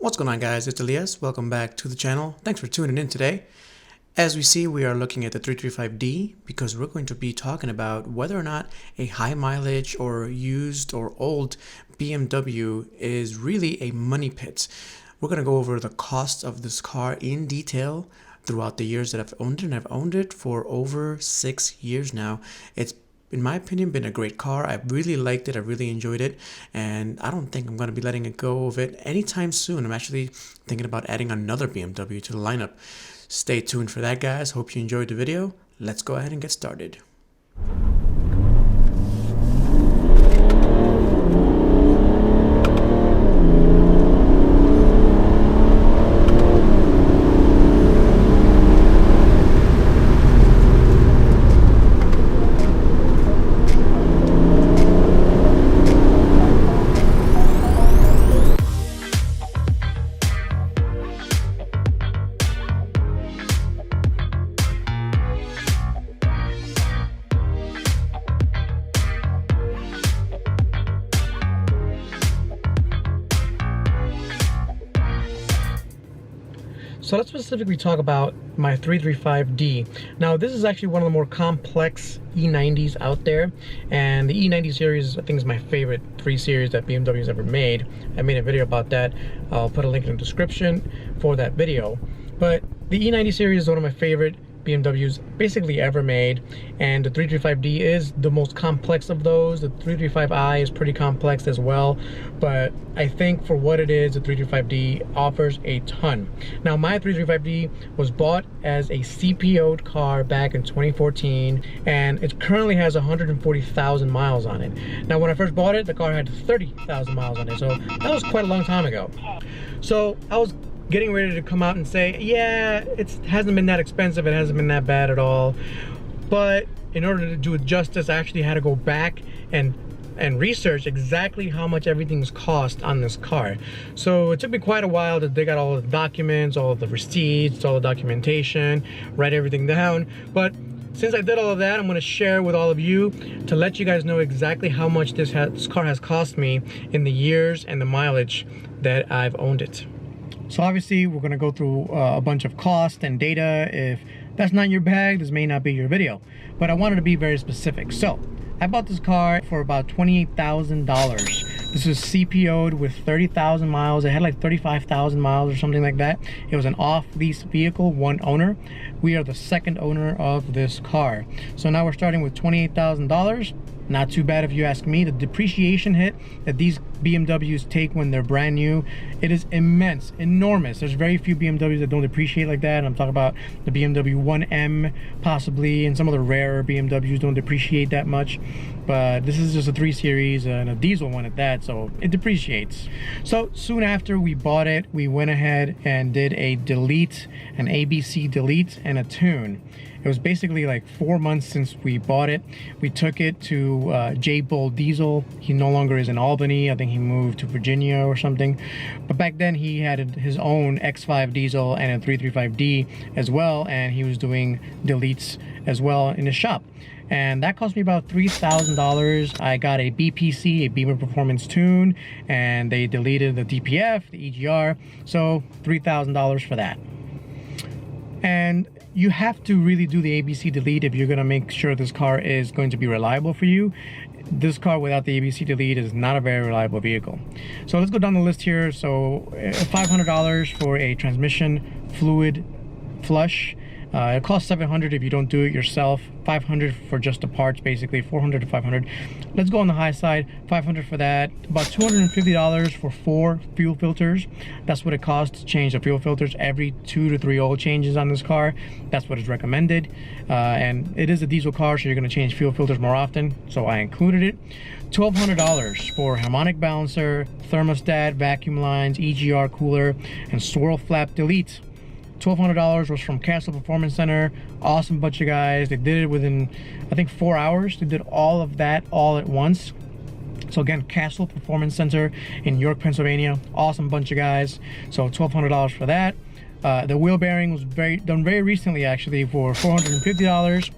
What's going on, guys? It's Elias. Welcome back to the channel. Thanks for tuning in today. As we see, we are looking at the 335D because we're going to be talking about whether or not a high mileage or used or old BMW is really a money pit. We're going to go over the cost of this car in detail throughout the years that I've owned it, and I've owned it for over 6 years now. It's, in my opinion, been a great car. I really liked it. I really enjoyed it, and I don't think I'm going to be letting it go of it anytime soon. I'm actually thinking about adding another BMW to the lineup. Stay tuned for that, guys. Hope you enjoyed the video. Let's go ahead and get started. So let's specifically talk about my 335D. Now, this is actually one of the more complex E90s out there, and the E90 series I think is my favorite 3 series that BMW has ever made. I made a video about that. I'll put a link in the description for that video. But the E90 series is one of my favorite BMWs basically ever made, and the 335D is the most complex of those. The 335i is pretty complex as well, but I think for what it is, the 335D offers a ton. Now, my 335D was bought as a CPO'd car back in 2014, and it currently has 140,000 miles on it. Now, when I first bought it, the car had 30,000 miles on it, so that was quite a long time ago. So I was getting ready to come out and say, yeah, it hasn't been that expensive, it hasn't been that bad at all. But in order to do it justice, I actually had to go back and research exactly how much everything's cost on this car. So it took me quite a while to dig out all of the documents, all of the receipts, all the documentation, write everything down. But since I did all of that, I'm going to share with all of you to let you guys know exactly how much this car has cost me in the years and the mileage that I've owned it. So obviously we're going to go through a bunch of cost and data. If that's not your bag, this may not be your video, but I wanted to be very specific. So I bought this car for about $28,000. This was CPO'd with 30,000 miles. It had like 35,000 miles or something like that. It was an off-lease vehicle, one owner. We are the second owner of this car. So now we're starting with $28,000. Not too bad if you ask me. The depreciation hit that these BMWs take when they're brand new, it is immense, enormous. There's very few BMWs that don't depreciate like that. I'm talking about the BMW 1M possibly, and some of the rarer BMWs don't depreciate that much. But this is just a 3 Series and a diesel one at that, so it depreciates. So soon after we bought it, we went ahead and did a delete, an ABC delete and a tune. It was basically like 4 months since we bought it. We took it to J Bull Diesel. He no longer is in Albany. I think he moved to Virginia or something. But back then he had his own X5 diesel and a 335D as well, and he was doing deletes as well in his shop. And that cost me about $3,000. I got a BPC, a Beamer Performance Tune, and they deleted the DPF, the EGR, so $3,000 for that. And you have to really do the ABC delete if you're going to make sure this car is going to be reliable for you. This car without the ABC delete is not a very reliable vehicle. So let's go down the list here. So $500 for a transmission fluid flush. It costs $700 if you don't do it yourself. $500 for just the parts, basically $400 to $500. Let's go on the high side. $500 for that. About $250 for 4 fuel filters. That's what it costs to change the fuel filters every 2 to 3 oil changes on this car. That's what is recommended. And it is a diesel car, so you're going to change fuel filters more often, so I included it. $1,200 for harmonic balancer, thermostat, vacuum lines, EGR cooler, and swirl flap delete. $1,200 was from Castle Performance Center. Awesome bunch of guys. They did it within, I think, 4 hours. They did all of that all at once. So again, Castle Performance Center in York, Pennsylvania. Awesome bunch of guys. So $1,200 for that. The wheel bearing was done very recently, actually, for $450.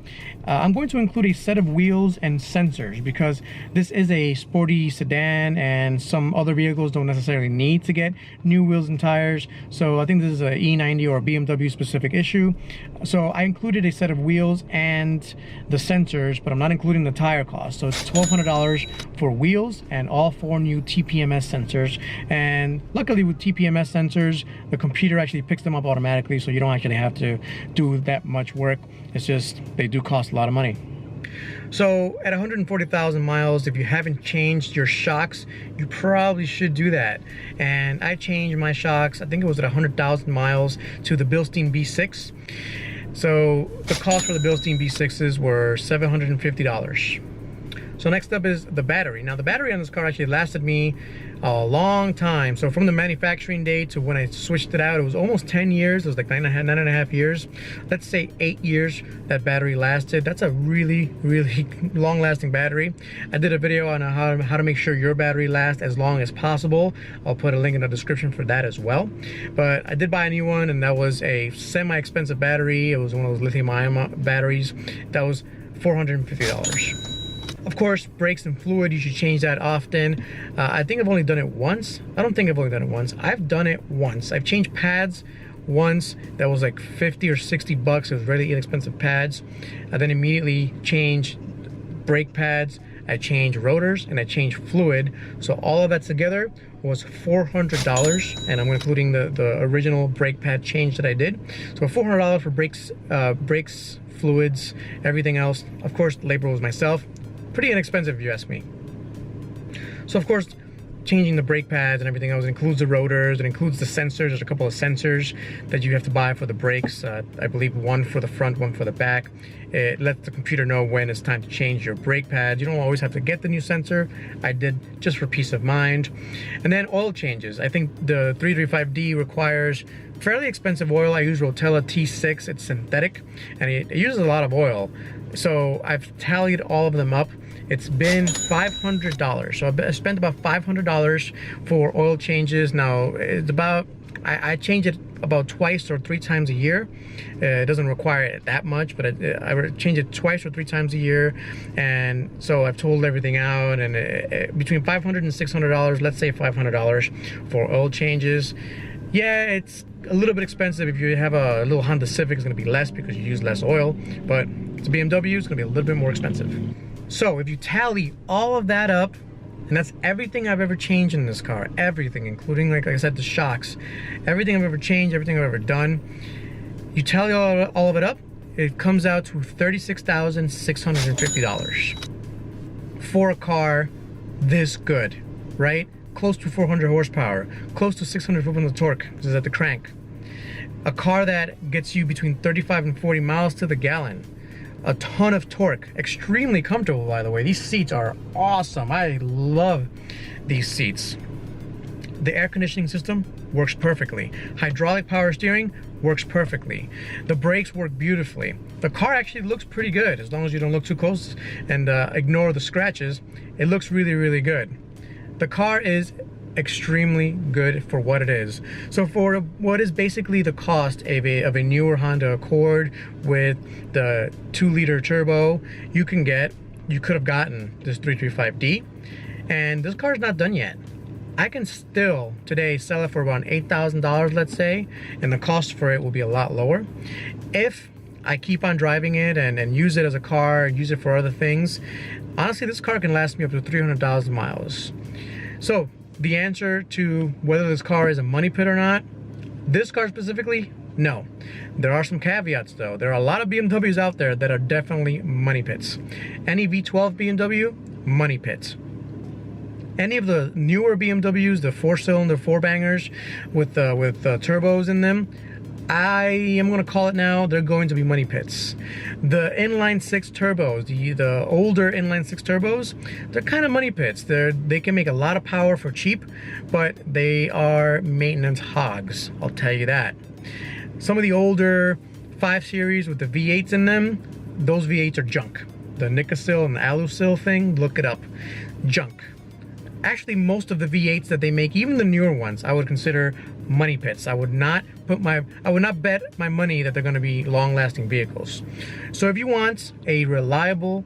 I'm going to include a set of wheels and sensors because this is a sporty sedan and some other vehicles don't necessarily need to get new wheels and tires. So I think this is a E90 or BMW specific issue. So I included a set of wheels and the sensors, but I'm not including the tire cost. So it's $1,200 for wheels and all 4 new TPMS sensors. And luckily with TPMS sensors, the computer actually picks them up automatically, so you don't actually have to do that much work. It's just they do cost a lot of money. So at 140,000 miles, if you haven't changed your shocks, you probably should do that. And I changed my shocks, I think it was at 100,000 miles, to the Bilstein B6. So the cost for the Bilstein B6s were $750. So next up is the battery. Now the battery on this car actually lasted me a long time. So from the manufacturing date to when I switched it out, it was almost 10 years. It was like nine and a half years. Let's say 8 years that battery lasted. That's a really long lasting battery. I did a video on how to make sure your battery lasts as long as possible. I'll put a link in the description for that as well. But I did buy a new one, and that was a semi-expensive battery. It was one of those lithium-ion batteries. That was $450. Of course, brakes and fluid, you should change that often. I think I've only done it once. I don't think I've only done it once. I've done it once. I've changed pads once. That was like 50 or 60 bucks. It was really inexpensive pads. I then immediately changed brake pads. I changed rotors and I changed fluid. So all of that together was $400, and I'm including the original brake pad change that I did. So $400 for brakes, fluids, everything else. Of course, labor was myself. Pretty inexpensive if you ask me. So of course, changing the brake pads and everything else includes the rotors, it includes the sensors. There's a couple of sensors that you have to buy for the brakes. I believe one for the front, one for the back. It lets the computer know when it's time to change your brake pads. You don't always have to get the new sensor. I did just for peace of mind. And then oil changes. I think the 335D requires fairly expensive oil. I use Rotella T6, it's synthetic, and it uses a lot of oil. So I've tallied all of them up. It's been $500. So I spent about $500 for oil changes. Now it's about, I change it about twice or 3 times a year. It doesn't require it that much, but I change it twice or 3 times a year. And so I've totaled everything out, and between $500 and $600, let's say $500 for oil changes. Yeah, it's a little bit expensive. If you have a little Honda Civic, it's gonna be less because you use less oil, but it's a BMW, it's gonna be a little bit more expensive. So if you tally all of that up, and that's everything I've ever changed in this car, everything, including, like I said, the shocks, everything I've ever changed, everything I've ever done, you tally all of it up, it comes out to $36,650 for a car this good, right? Close to 400 horsepower, close to 600 foot-pounds of torque. This is at the crank. A car that gets you between 35 and 40 miles to the gallon. A ton of torque, extremely comfortable, by the way. These seats are awesome. I love these seats. The air conditioning system works perfectly. Hydraulic power steering works perfectly. The brakes work beautifully. The car actually looks pretty good, as long as you don't look too close and ignore the scratches. It looks really good. The car is extremely good for what it is. So for what is basically the cost of a newer Honda Accord with the 2-liter turbo, you could have gotten this 335D, and this car's not done yet. I can still today sell it for around $8,000, let's say, and the cost for it will be a lot lower if I keep on driving it and use it as a car, use it for other things. Honestly, this car can last me up to 300,000 miles. So the answer to whether this car is a money pit or not, this car specifically, no. There are some caveats though. There are a lot of BMWs out there that are definitely money pits. Any V12 BMW, money pit. Any of the newer BMWs, the 4-cylinder 4-bangers with turbos in them, I am going to call it now, they're going to be money pits. The inline 6 turbos, the older inline 6 turbos, they're kind of money pits. They can make a lot of power for cheap, but they are maintenance hogs, I'll tell you that. Some of the older 5 Series with the V8s in them, those V8s are junk. The Nicosil and the Alusil thing, look it up. Junk. actually most of the V8s that they make, even the newer ones, I would consider money pits. I would not bet my money that they're going to be long-lasting vehicles. So if you want a reliable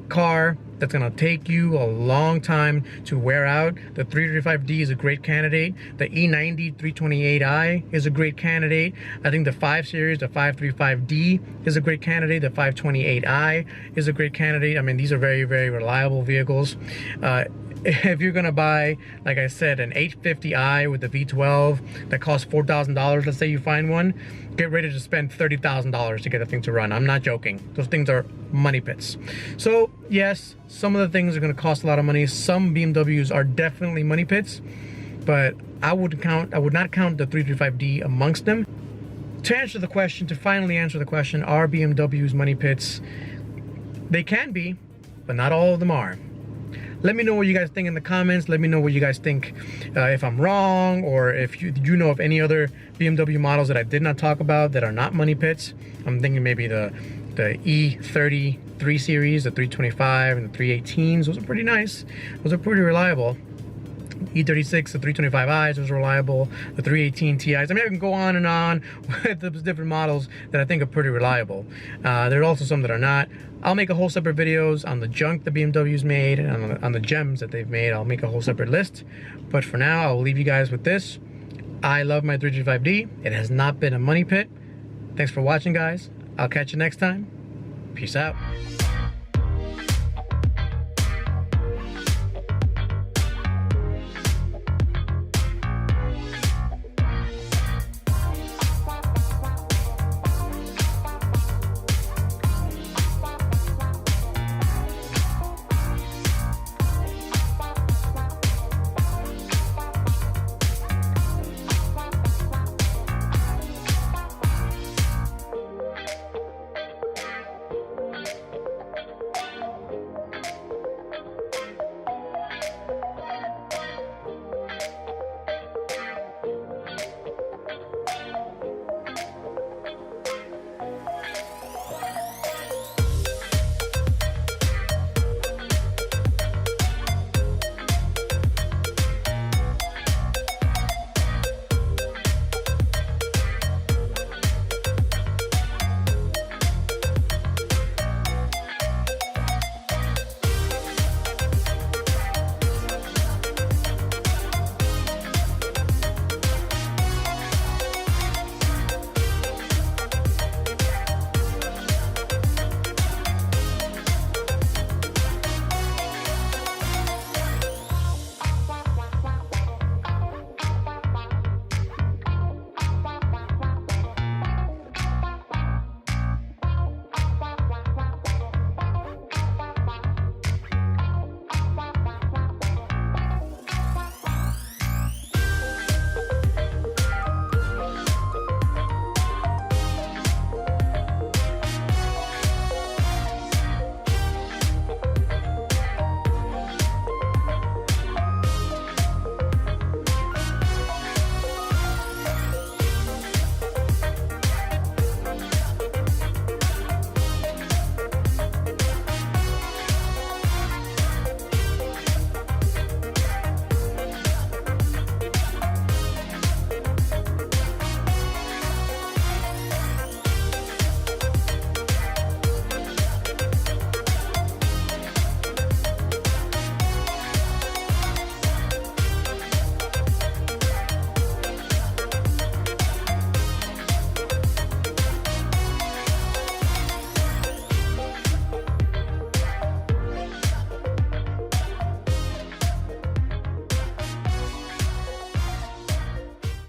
car that's going to take you a long time to wear out, the 335D is a great candidate. The E90 328i is a great candidate. I think the 5 Series, the 535D is a great candidate. The 528i is a great candidate. I mean, these are very, very reliable vehicles. If you're gonna buy, like I said, an 850i with the V12 that costs $4,000, let's say you find one, get ready to spend $30,000 to get the thing to run. I'm not joking. Those things are money pits. So yes, some of the things are gonna cost a lot of money. Some BMWs are definitely money pits, but I would not count the 335D amongst them. To finally answer the question, are BMWs money pits? They can be, but not all of them are. Let me know what you guys think in the comments. Let me know what you guys think, if I'm wrong, or if you know of any other BMW models that I did not talk about that are not money pits. I'm thinking maybe the E30 3 Series, the 325 and the 318s. Those are pretty nice. Those are pretty reliable. E36, the 325i's was reliable. The 318 Ti's. I mean, I can go on and on with the different models that I think are pretty reliable. There are also some that are not. I'll make a whole separate videos on the junk that BMW's made and on the gems that they've made. I'll make a whole separate list. But for now, I'll leave you guys with this. I love my 335D. It has not been a money pit. Thanks for watching, guys. I'll catch you next time. Peace out.